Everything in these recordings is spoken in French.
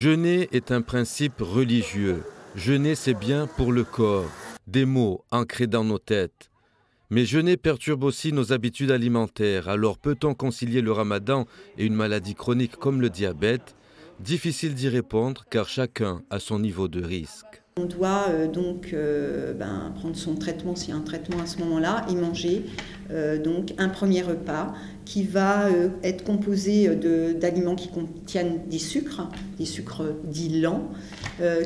Jeûner est un principe religieux. Jeûner, c'est bien pour le corps, des mots ancrés dans nos têtes. Mais jeûner perturbe aussi nos habitudes alimentaires. Alors peut-on concilier le ramadan et une maladie chronique comme le diabète? Difficile d'y répondre car chacun a son niveau de risque. On doit prendre son traitement, s'il y a un traitement à ce moment-là, et manger donc un premier repas qui va être composé d'aliments qui contiennent des sucres dits lents,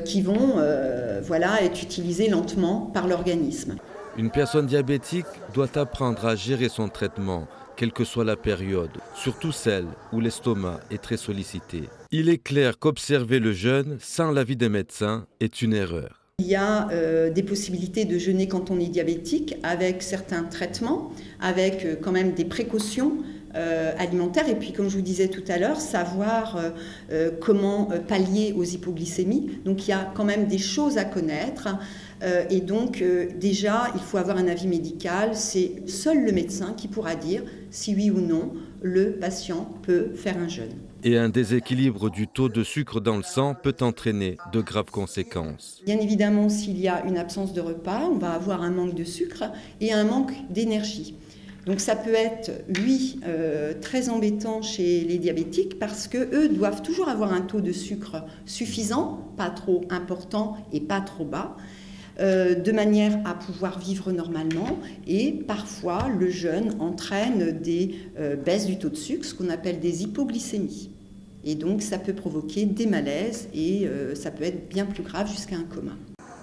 qui vont être utilisés lentement par l'organisme. Une personne diabétique doit apprendre à gérer son traitement, quelle que soit la période, surtout celle où l'estomac est très sollicité. Il est clair qu'observer le jeûne sans l'avis des médecins est une erreur. Il y a des possibilités de jeûner quand on est diabétique avec certains traitements, avec quand même des précautions alimentaires. Et puis, comme je vous disais tout à l'heure, savoir comment pallier aux hypoglycémies. Donc, il y a quand même des choses à connaître. Et donc, déjà, il faut avoir un avis médical. C'est seul le médecin qui pourra dire si oui ou non le patient peut faire un jeûne. Et un déséquilibre du taux de sucre dans le sang peut entraîner de graves conséquences. Bien évidemment, s'il y a une absence de repas, on va avoir un manque de sucre et un manque d'énergie. Donc ça peut être, très embêtant chez les diabétiques parce qu'eux doivent toujours avoir un taux de sucre suffisant, pas trop important et pas trop bas, de manière à pouvoir vivre normalement. Et parfois, le jeûne entraîne des baisses du taux de sucre, ce qu'on appelle des hypoglycémies. Et donc, ça peut provoquer des malaises et ça peut être bien plus grave jusqu'à un coma.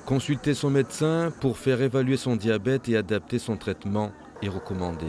Consulter son médecin pour faire évaluer son diabète et adapter son traitement est recommandé.